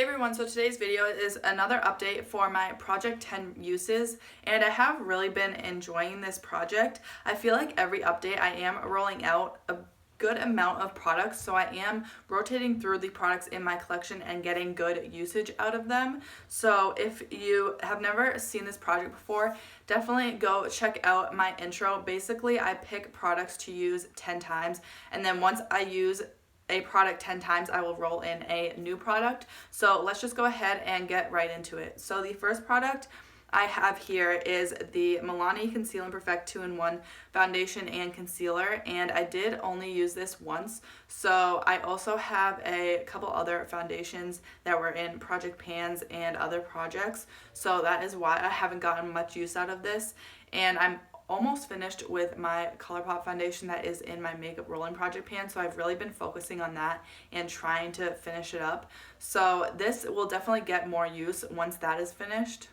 Hey everyone, so today's video is another update for my Project 10 uses, and I have really been enjoying this project. I feel like every update I am rolling out a good amount of products, so I am rotating through the products in my collection and getting good usage out of them. So if you have never seen this project before, definitely go check out my intro. Basically, I pick products to use 10 times, and then once I use a product 10 times, I will roll in a new product. So let's just go ahead and get right into it. So the first product I have here is the Milani Conceal and Perfect 2-in-1 foundation and concealer, and I did only use this once. So I also have a couple other foundations that were in Project Pans and other projects, so that is why I haven't gotten much use out of this. And I'm almost finished with my Colourpop foundation that is in my makeup rolling project pan, so I've really been focusing on that and trying to finish it up. So this will definitely get more use once that is finished.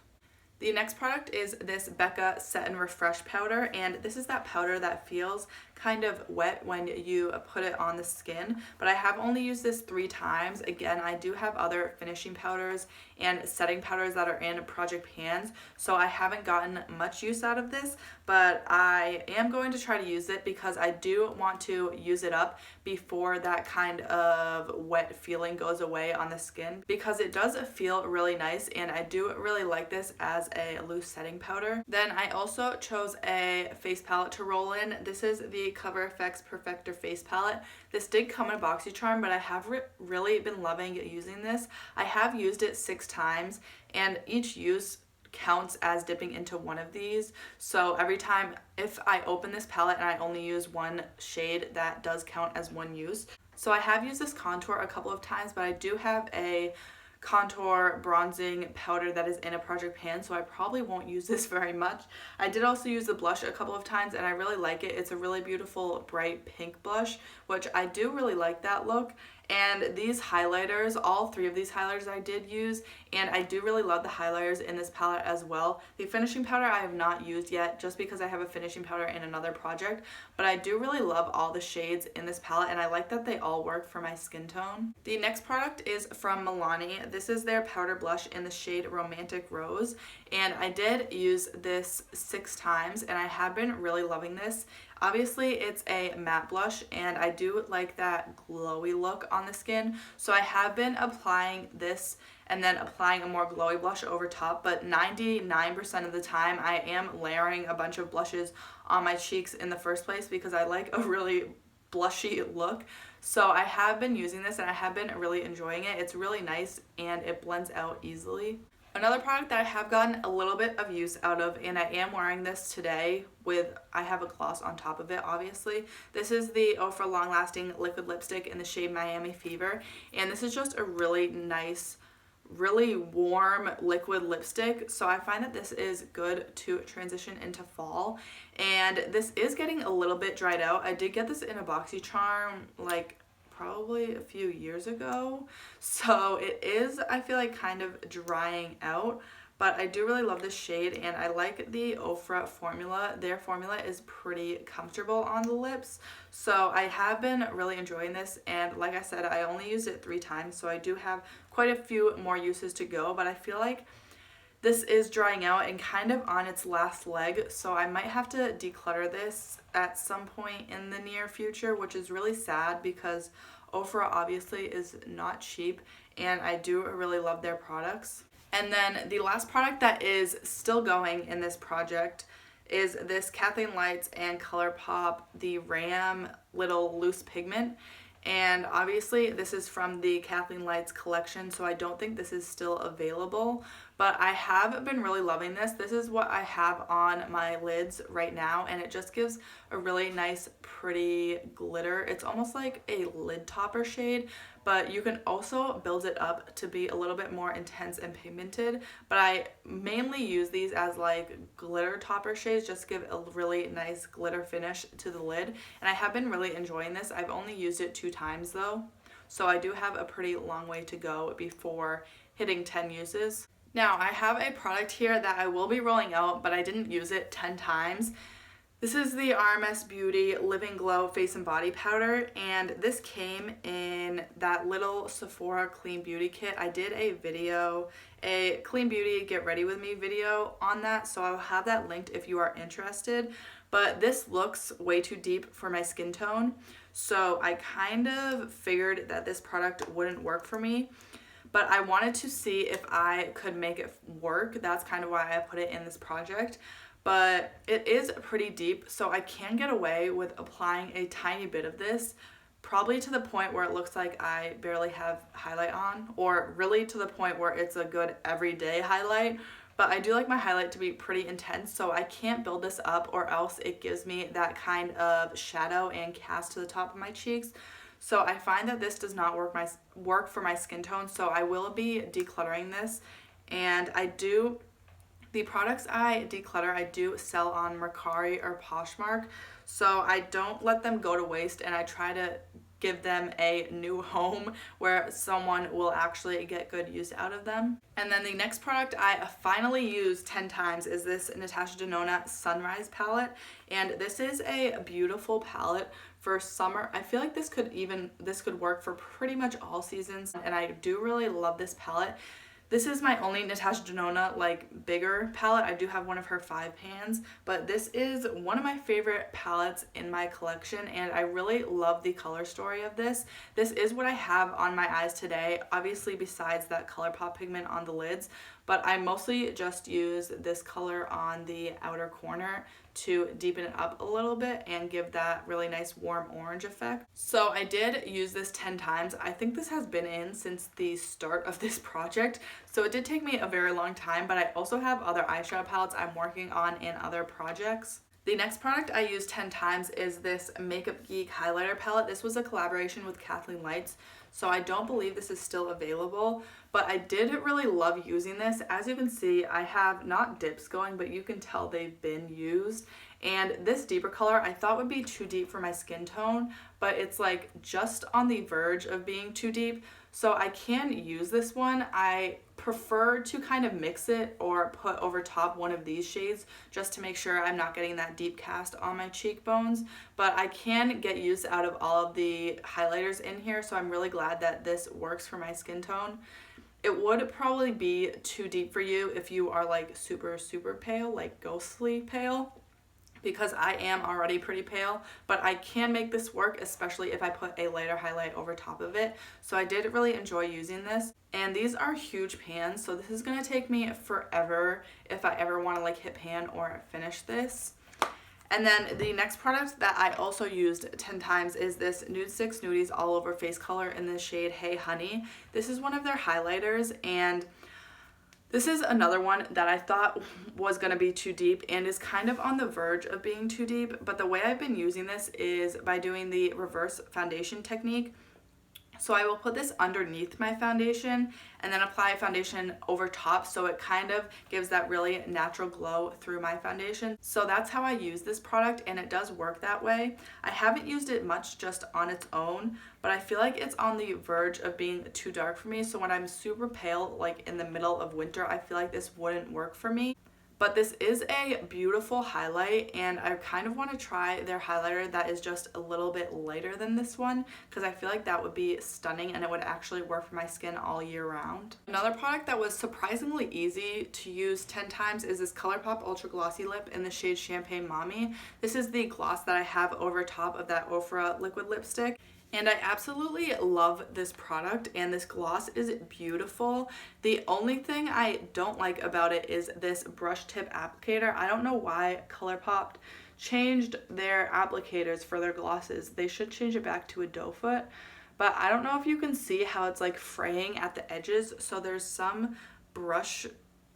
The next product is this Becca Set and Refresh powder, and this is that powder that feels kind of wet when you put it on the skin, but I have only used this 3 times. Again, I do have other finishing powders and setting powders that are in Project Pans, so I haven't gotten much use out of this, but I am going to try to use it because I do want to use it up before that kind of wet feeling goes away on the skin, because it does feel really nice and I do really like this as a loose setting powder. Then I also chose a face palette to roll in. This is the Cover FX Perfector face palette. This did come in a BoxyCharm, but I have really been loving using this. I have used it 6 times, and each use counts as dipping into one of these. So every time if I open this palette and I only use one shade, that does count as one use. So I have used this contour a couple of times, but I do have a contour bronzing powder that is in a project pan, so I probably won't use this very much. I did also use the blush a couple of times and I really like it. It's a really beautiful bright pink blush, which I do really like that look. And these highlighters, all 3 of these highlighters I did use, and I do really love the highlighters in this palette as well. The finishing powder I have not used yet just because I have a finishing powder in another project, but I do really love all the shades in this palette and I like that they all work for my skin tone. The next product is from Milani. This is their powder blush in the shade Romantic Rose, and I did use this 6 times and I have been really loving this. Obviously it's a matte blush and I do like that glowy look on the skin, so I have been applying this and then applying a more glowy blush over top, but 99% of the time I am layering a bunch of blushes on my cheeks in the first place because I like a really blushy look. So I have been using this and I have been really enjoying it. It's really nice and it blends out easily. Another product that I have gotten a little bit of use out of, and I am wearing this today I have a gloss on top of it obviously. This is the Ofra Long Lasting Liquid Lipstick in the shade Miami Fever, and this is just a really nice, really warm liquid lipstick, so I find that this is good to transition into fall. And this is getting a little bit dried out. I did get this in a BoxyCharm like probably a few years ago, so it is, I feel like, kind of drying out, but I do really love this shade and I like the Ofra formula. Their formula is pretty comfortable on the lips, so I have been really enjoying this, and like I said, I only used it 3 times, so I do have quite a few more uses to go, but I feel like this is drying out and kind of on its last leg, so I might have to declutter this at some point in the near future, which is really sad because Ofra obviously is not cheap and I do really love their products. And then the last product that is still going in this project is this Kathleen Lights and Colourpop, the Ram Little Loose Pigment. And obviously this is from the Kathleen Lights collection, so I don't think this is still available, but I have been really loving this. This is what I have on my lids right now, and it just gives a really nice pretty glitter. It's almost like a lid topper shade, but you can also build it up to be a little bit more intense and pigmented, but I mainly use these as like glitter topper shades, just to give a really nice glitter finish to the lid, and I have been really enjoying this. I've only used it 2 times though, so I do have a pretty long way to go before hitting 10 uses. Now I have a product here that I will be rolling out, but I didn't use it 10 times. This is the RMS Beauty Living Glow Face and Body Powder, and this came in that little Sephora Clean Beauty kit. I did a Clean Beauty Get Ready With Me video on that, so I'll have that linked if you are interested. But this looks way too deep for my skin tone, so I kind of figured that this product wouldn't work for me. But I wanted to see if I could make it work. That's kind of why I put it in this project. But it is pretty deep, so I can get away with applying a tiny bit of this, probably to the point where it looks like I barely have highlight on, or really to the point where it's a good everyday highlight. But I do like my highlight to be pretty intense, so I can't build this up or else it gives me that kind of shadow and cast to the top of my cheeks. So I find that this does not work for my skin tone, so I will be decluttering this. And the products I declutter, I do sell on Mercari or Poshmark, so I don't let them go to waste, and I try to give them a new home where someone will actually get good use out of them. And then the next product I finally used 10 times is this Natasha Denona Sunrise palette, and this is a beautiful palette for summer. I feel like this could work for pretty much all seasons, and I do really love this palette. This is my only Natasha Denona like bigger palette. I do have one of her 5 pans, but this is one of my favorite palettes in my collection, and I really love the color story of this. This is what I have on my eyes today, obviously besides that Colourpop pigment on the lids, but I mostly just use this color on the outer corner to deepen it up a little bit and give that really nice warm orange effect. So I did use this 10 times. I think this has been in since the start of this project, so it did take me a very long time, but I also have other eyeshadow palettes I'm working on in other projects. The next product I used 10 times is this Makeup Geek highlighter palette. This was a collaboration with Kathleen, so I don't believe this is still available, but I did really love using this. As you can see, I have not dips going, but you can tell they've been used. And this deeper color I thought would be too deep for my skin tone, but it's like just on the verge of being too deep, so I can use this one. I prefer to kind of mix it or put over top one of these shades just to make sure I'm not getting that deep cast on my cheekbones, but I can get use out of all of the highlighters in here, so I'm really glad that this works for my skin tone. It would probably be too deep for you if you are like super pale, like ghostly pale, because I am already pretty pale, but I can make this work, especially if I put a lighter highlight over top of it. So I did really enjoy using this, and these are huge pans, so this is gonna take me forever if I ever want to like hit pan or finish this. And then the next product that I also used 10 times is this Nudestix Nudies All Over Face Color in the shade Hey Honey. This is one of their highlighters, and this is another one that I thought was going to be too deep and is kind of on the verge of being too deep, but the way I've been using this is by doing the reverse foundation technique. So I will put this underneath my foundation and then apply foundation over top, so it kind of gives that really natural glow through my foundation. So that's how I use this product, and it does work that way. I haven't used it much just on its own, but I feel like it's on the verge of being too dark for me. So when I'm super pale, like in the middle of winter, I feel like this wouldn't work for me. But this is a beautiful highlight, and I kind of want to try their highlighter that is just a little bit lighter than this one, because I feel like that would be stunning and it would actually work for my skin all year round. Another product that was surprisingly easy to use 10 times is this Colourpop Ultra Glossy Lip in the shade Champagne Mami. This is the gloss that I have over top of that Ofra liquid lipstick. And I absolutely love this product, and this gloss is beautiful. The only thing I don't like about it is this brush tip applicator. I don't know why Colourpop changed their applicators for their glosses. They should change it back to a doe foot, but I don't know if you can see how it's like fraying at the edges. So there's some brush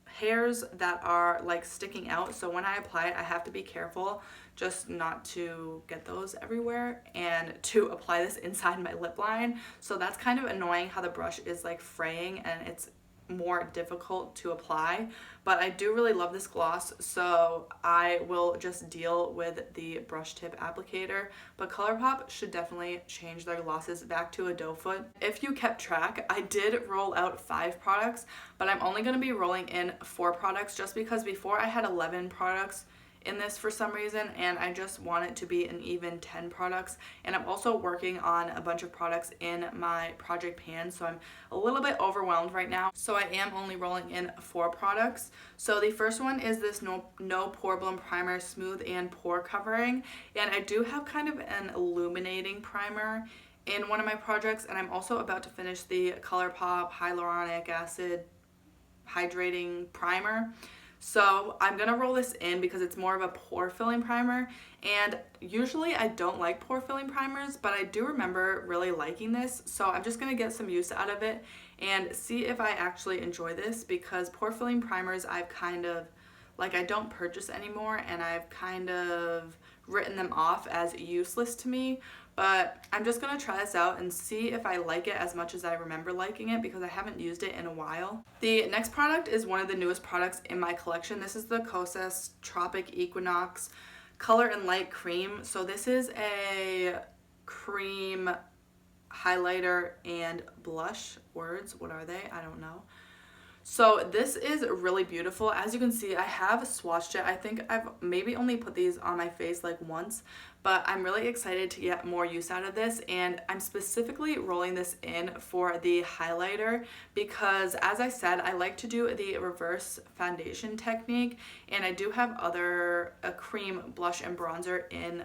hairs that are like sticking out, so when I apply it I have to be careful just not to get those everywhere and to apply this inside my lip line. So that's kind of annoying how the brush is like fraying and it's more difficult to apply, but I do really love this gloss, so I will just deal with the brush tip applicator. But Colourpop should definitely change their glosses back to a doe foot. If you kept track, I did roll out 5 products, but I'm only going to be rolling in 4 products just because before I had 11 products in this for some reason, and I just want it to be an even 10 products. And I'm also working on a bunch of products in my project pan, so I'm a little bit overwhelmed right now. So I am only rolling in 4 products. So the first one is this No Porblim Primer Smooth and Pore Covering, and I do have kind of an illuminating primer in one of my projects, and I'm also about to finish the Colourpop Hyaluronic Acid Hydrating Primer. So I'm gonna roll this in because it's more of a pore filling primer, and usually I don't like pore filling primers, but I do remember really liking this, so I'm just gonna get some use out of it and see if I actually enjoy this, because pore filling primers I've kind of, like, I don't purchase anymore, and I've kind of written them off as useless to me. But I'm just going to try this out and see if I like it as much as I remember liking it, because I haven't used it in a while. The next product is one of the newest products in my collection. This is the Kosas Tropic Equinox Color and Light Cream. So this is a cream highlighter and blush. Words, what are they? I don't know. So this is really beautiful. As you can see, I have swatched it. I think I've maybe only put these on my face like once, but I'm really excited to get more use out of this, and I'm specifically rolling this in for the highlighter because, as I said, I like to do the reverse foundation technique, and I do have a cream blush and bronzer in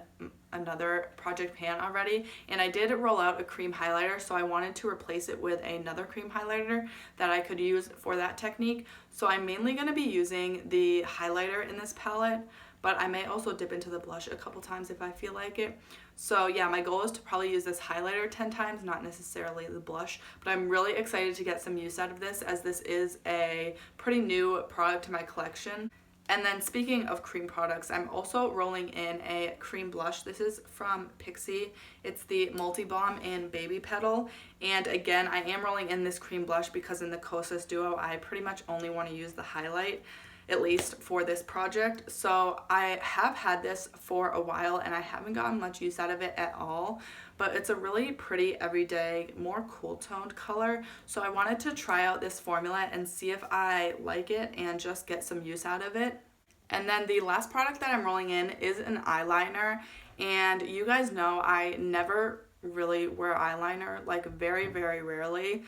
another project pan already, and I did roll out a cream highlighter, so I wanted to replace it with another cream highlighter that I could use for that technique. So I'm mainly going to be using the highlighter in this palette, but I may also dip into the blush a couple times if I feel like it. So yeah, my goal is to probably use this highlighter 10 times, not necessarily the blush, but I'm really excited to get some use out of this, as this is a pretty new product to my collection. And then speaking of cream products, I'm also rolling in a cream blush. This is from Pixi. It's the Multibalm in Baby Petal. And again, I am rolling in this cream blush because in the Kosas duo, I pretty much only want to use the highlight, at least for this project. So I have had this for a while and I haven't gotten much use out of it at all, but it's a really pretty everyday, more cool toned color. So I wanted to try out this formula and see if I like it and just get some use out of it. And then the last product that I'm rolling in is an eyeliner, and you guys know I never really wear eyeliner, like very, very rarely.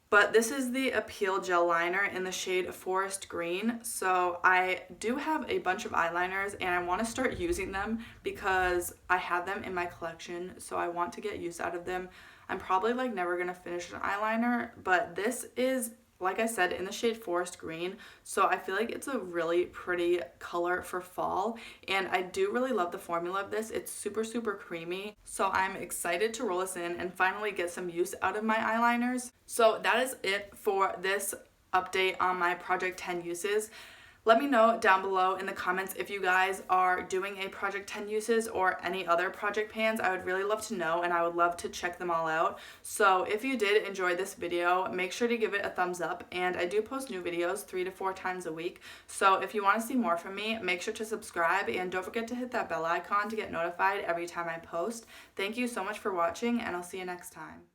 But this is the Appeal Gel Liner in the shade Forest Green. So I do have a bunch of eyeliners and I want to start using them because I have them in my collection. So I want to get use out of them. I'm probably like never going to finish an eyeliner, but this is, like I said, in the shade Forest Green. So I feel like it's a really pretty color for fall, and I do really love the formula of this. It's super, super creamy. So I'm excited to roll this in and finally get some use out of my eyeliners. So that is it for this update on my Project 10 uses. Let me know down below in the comments if you guys are doing a Project 10 uses or any other project pans. I would really love to know, and I would love to check them all out. So if you did enjoy this video, make sure to give it a thumbs up, and I do post new videos 3 to 4 times a week. So if you want to see more from me, make sure to subscribe, and don't forget to hit that bell icon to get notified every time I post. Thank you so much for watching, and I'll see you next time.